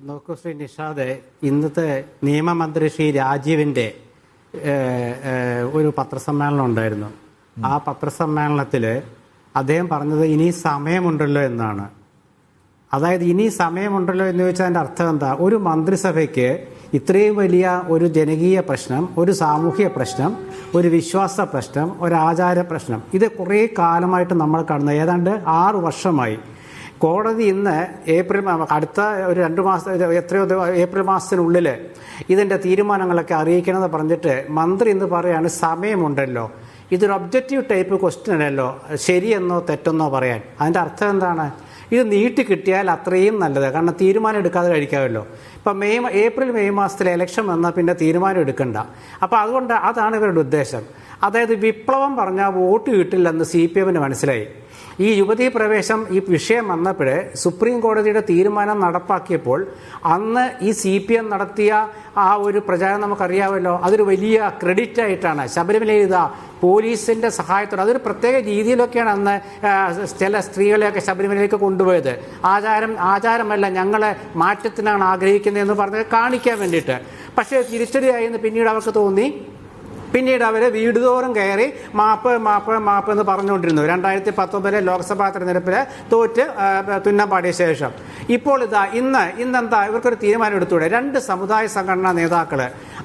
നോക്കൂ ശ്രീ നിഷാദ്, ഇന്നത്തെ നിയമമന്ത്രി ശ്രീ രാജീവിൻ്റെ ഒരു പത്രസമ്മേളനം ഉണ്ടായിരുന്നു. ആ പത്രസമ്മേളനത്തിൽ അദ്ദേഹം പറഞ്ഞത് ഇനി സമയമുണ്ടല്ലോ എന്നാണ്. അതായത് ഇനി സമയമുണ്ടല്ലോ എന്ന് ചോദിച്ചാൽ അതിൻ്റെ അർത്ഥം എന്താ? ഒരു മന്ത്രിസഭയ്ക്ക് ഇത്രയും വലിയ ഒരു ജനകീയ പ്രശ്നം, ഒരു സാമൂഹിക പ്രശ്നം, ഒരു വിശ്വാസ പ്രശ്നം, ഒരു ആചാര പ്രശ്നം, ഇത് കുറേ കാലമായിട്ട് നമ്മൾ കാണുന്നത്. ഏതാണ്ട് 6 വർഷമായി. കോടതി ഇന്ന് അടുത്ത ഒരു 2 മാസം, ഏപ്രിൽ മാസത്തിനുള്ളിൽ ഇതിൻ്റെ തീരുമാനങ്ങളൊക്കെ അറിയിക്കണമെന്ന് പറഞ്ഞിട്ട് മന്ത്രി ഇന്ന് പറയുകയാണ് സമയമുണ്ടല്ലോ. ഇതൊരു ഒബ്ജക്റ്റീവ് ടൈപ്പ് ക്വസ്റ്റ്യൻ അല്ലല്ലോ, ശരിയെന്നോ തെറ്റെന്നോ പറയാൻ. അതിൻ്റെ അർത്ഥം എന്താണ്? ഇത് നീട്ടി കിട്ടിയാൽ അത്രയും നല്ലത്. കാരണം തീരുമാനം എടുക്കാതെ കഴിക്കാമല്ലോ. ഇപ്പം ഏപ്രിൽ മെയ് മാസത്തിലെ ഇലക്ഷൻ വന്നാൽ പിന്നെ തീരുമാനം എടുക്കണ്ട. അപ്പോൾ അതുകൊണ്ട് അതാണ് ഇവരുടെ ഉദ്ദേശം. അതായത് വിപ്ലവം പറഞ്ഞാൽ വോട്ട് കിട്ടില്ലെന്ന് CPM മനസ്സിലായി. ഈ യുവതീ പ്രവേശം ഈ വിഷയം വന്നപ്പോൾ സുപ്രീം കോടതിയുടെ തീരുമാനം നടപ്പാക്കിയപ്പോൾ അന്ന് ഈ CPM നടത്തിയ ആ ഒരു പ്രചാരണം നമുക്കറിയാമല്ലോ. അതൊരു വലിയ ക്രെഡിറ്റ് ആയിട്ടാണ് ശബരിമലയിൽ പോലീസിൻ്റെ സഹായത്തോടെ അതൊരു പ്രത്യേക രീതിയിലൊക്കെയാണ് അന്ന് ചില സ്ത്രീകളെയൊക്കെ ശബരിമലയിലേക്ക് കൊണ്ടുപോയത്. ആചാരമല്ല, ഞങ്ങളെ മാറ്റത്തിനാണ് ആഗ്രഹിക്കുന്നതെന്ന് പറഞ്ഞ് കാണിക്കാൻ വേണ്ടിയിട്ട്. പക്ഷേ തിരിച്ചടിയായെന്ന് പിന്നീട് അവർക്ക് തോന്നി. പിന്നീട് അവർ വീടുതോറും കയറി മാപ്പ് മാപ്പ് മാപ്പ് എന്ന് പറഞ്ഞുകൊണ്ടിരുന്നു. 2019 ലോക്സഭാ തെരഞ്ഞെടുപ്പിൽ തോറ്റ് തുന്നം പാടിയ ശേഷം. ഇപ്പോൾ ഇന്നെന്താ ഇവർക്കൊരു തീരുമാനം എടുത്തൂടെ? 2 സമുദായ സംഘടനാ നേതാക്കൾ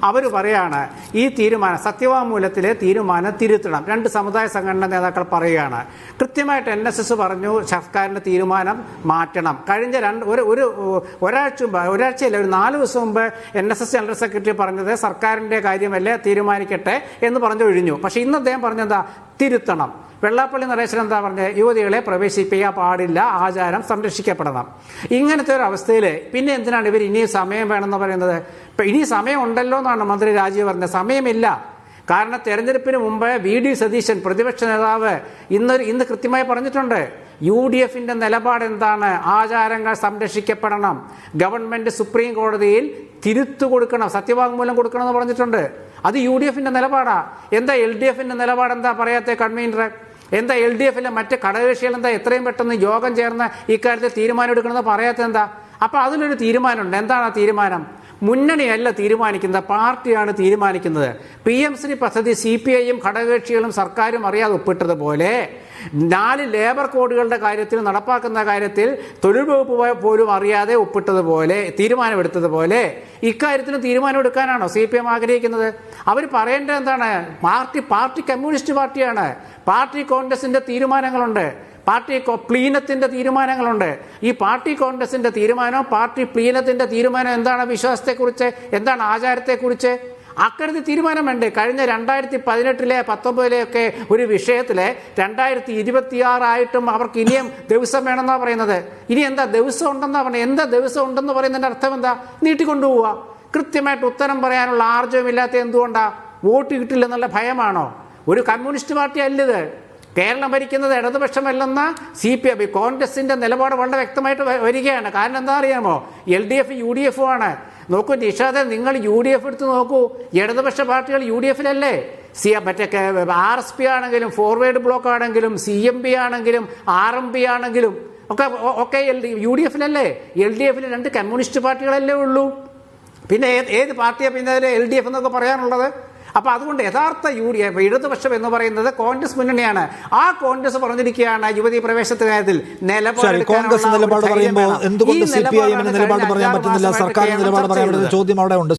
അവർ പറയാണ് ഈ തീരുമാനം, സത്യവാങ്മൂലത്തിലെ തീരുമാനം തിരുത്തണം. 2 സമുദായ സംഘടനാ നേതാക്കൾ പറയുകയാണ്. കൃത്യമായിട്ട് NSS പറഞ്ഞു സർക്കാരിൻ്റെ തീരുമാനം മാറ്റണം. കഴിഞ്ഞ ഒരാഴ്ചയല്ല, ഒരു 4 ദിവസം മുമ്പ് NSS ജനറൽ സെക്രട്ടറി പറഞ്ഞത് സർക്കാരിൻ്റെ കാര്യമല്ലേ, തീരുമാനിക്കട്ടെ എന്ന് പറഞ്ഞു ഒഴിഞ്ഞു. പക്ഷേ ഇന്ന് അദ്ദേഹം പറഞ്ഞെന്താ? തിരുത്തണം. വെള്ളാപ്പള്ളി നടേശൻ എന്താ പറഞ്ഞത്? യുവതികളെ പ്രവേശിപ്പിക്കാൻ പാടില്ല, ആചാരം സംരക്ഷിക്കപ്പെടണം. ഇങ്ങനത്തെ ഒരു അവസ്ഥയിൽ പിന്നെ എന്തിനാണ് ഇവർ ഇനിയും സമയം വേണമെന്ന് പറയുന്നത്? ഇപ്പം ഇനി സമയം ഉണ്ടല്ലോ എന്നാണ് മന്ത്രി രാജീവ് പറഞ്ഞത്. സമയമില്ല. കാരണം തെരഞ്ഞെടുപ്പിന് മുമ്പ് VD സതീശൻ പ്രതിപക്ഷ നേതാവ് ഇന്ന് കൃത്യമായി പറഞ്ഞിട്ടുണ്ട്. UDFന്റെ നിലപാട് എന്താണ്? ആചാരങ്ങൾ സംരക്ഷിക്കപ്പെടണം. ഗവൺമെന്റ് സുപ്രീം കോടതിയിൽ തിരുത്തു കൊടുക്കണം, സത്യവാങ്മൂലം കൊടുക്കണം എന്ന് പറഞ്ഞിട്ടുണ്ട്. അത് UDFന്റെ നിലപാടാ. എന്താ LDFന്റെ നിലപാട്? എന്താ പറയാത്ത കൺവീനർ? എന്താ LDFിലെ മറ്റ് ഘടകകക്ഷികൾ എന്താ എത്രയും പെട്ടെന്ന് യോഗം ചേർന്ന് ഇക്കാര്യത്തിൽ തീരുമാനം എടുക്കണമെന്ന് പറയാത്ത എന്താ? അപ്പോൾ അതിലൊരു തീരുമാനമുണ്ട്. എന്താണ് ആ തീരുമാനം? മുന്നണിയല്ല തീരുമാനിക്കുന്നത്, പാർട്ടിയാണ് തീരുമാനിക്കുന്നത്. PM-ശ്രീ പദ്ധതി CPIയും ഘടകകക്ഷികളും സർക്കാരും അറിയാതെ ഒപ്പിട്ടതുപോലെ 4 ലേബർ കോഡുകളുടെ കാര്യത്തിൽ നടപ്പാക്കുന്ന കാര്യത്തിൽ തൊഴിൽ വകുപ്പ് പോലും അറിയാതെ ഒപ്പിട്ടതുപോലെ തീരുമാനമെടുത്തതുപോലെ ഇക്കാര്യത്തിലും തീരുമാനമെടുക്കാനാണോ CPM ആഗ്രഹിക്കുന്നത്? അവർ പറയേണ്ടത് എന്താണ്? പാർട്ടി കമ്മ്യൂണിസ്റ്റ് പാർട്ടിയാണ്. പാർട്ടി കോൺഗ്രസിന്റെ തീരുമാനങ്ങളുണ്ട്, പാർട്ടി പ്ലീനത്തിന്റെ തീരുമാനങ്ങളുണ്ട്. ഈ പാർട്ടി കോൺഗ്രസിന്റെ തീരുമാനം, പാർട്ടി പ്ലീനത്തിന്റെ തീരുമാനം എന്താണ്? വിശ്വാസത്തെക്കുറിച്ച്, എന്താണ് ആചാരത്തെക്കുറിച്ച്? അക്കാര്യത്തിൽ തീരുമാനം വേണ്ടേ? കഴിഞ്ഞ 2018 19 ഒരു വിഷയത്തിലെ 2026 ആയിട്ടും അവർക്ക് ഇനിയും ദിവസം വേണമെന്നാണ് പറയുന്നത്. ഇനി എന്താ ദിവസം ഉണ്ടെന്നാ പറയുന്നത്? എന്താ ദിവസം ഉണ്ടെന്ന് പറയുന്നതിൻ്റെ അർത്ഥം എന്താ? നീട്ടിക്കൊണ്ടുപോവുക. കൃത്യമായിട്ട് ഉത്തരം പറയാനുള്ള ആർജവമില്ലാത്ത എന്തുകൊണ്ടാ? വോട്ട് കിട്ടില്ലെന്നുള്ള ഭയമാണോ? ഒരു കമ്മ്യൂണിസ്റ്റ് പാർട്ടി അല്ലത്. കേരളം ഭരിക്കുന്നത് ഇടതുപക്ഷമല്ലെന്ന CPM കോൺഗ്രസിന്റെ നിലപാട് വളരെ വ്യക്തമായിട്ട് വരികയാണ്. കാരണം എന്താ അറിയാമോ? LDF UDF ആണ്. നോക്കൂ നിഷാദ്, നിങ്ങൾ UDF എടുത്ത് നോക്കൂ. ഇടതുപക്ഷ പാർട്ടികൾ UDFിലല്ലേ? മറ്റേ RSP ആണെങ്കിലും ഫോർവേഡ് ബ്ലോക്ക് ആണെങ്കിലും CMP ആണെങ്കിലും RMP ആണെങ്കിലും ഒക്കെ UDFിലല്ലേ? LDFിൽ 2 കമ്മ്യൂണിസ്റ്റ് പാർട്ടികളല്ലേ ഉള്ളൂ. പിന്നെ ഏത് പാർട്ടിയാണ് പിന്നെ LDF എന്നൊക്കെ പറയാനുള്ളത്? അപ്പോൾ അതുകൊണ്ട് യഥാർത്ഥ UDF ഇടതുപക്ഷം എന്ന് പറയുന്നത് കോൺഗ്രസ് മുന്നണിയാണ്. ആ കോൺഗ്രസ് പറഞ്ഞിരിക്കുകയാണ് യുവതീ പ്രവേശനത്തിന്റെ കാര്യത്തിൽ കോൺഗ്രസ് നിലപാട് പറയുമ്പോൾ എന്തുകൊണ്ട് CPIM നിലപാട് പറയാൻ പറ്റുന്നില്ല, സർക്കാർ നിലപാട് പറയാൻ പറ്റുന്ന ചോദ്യം അവിടെ ഉണ്ട്.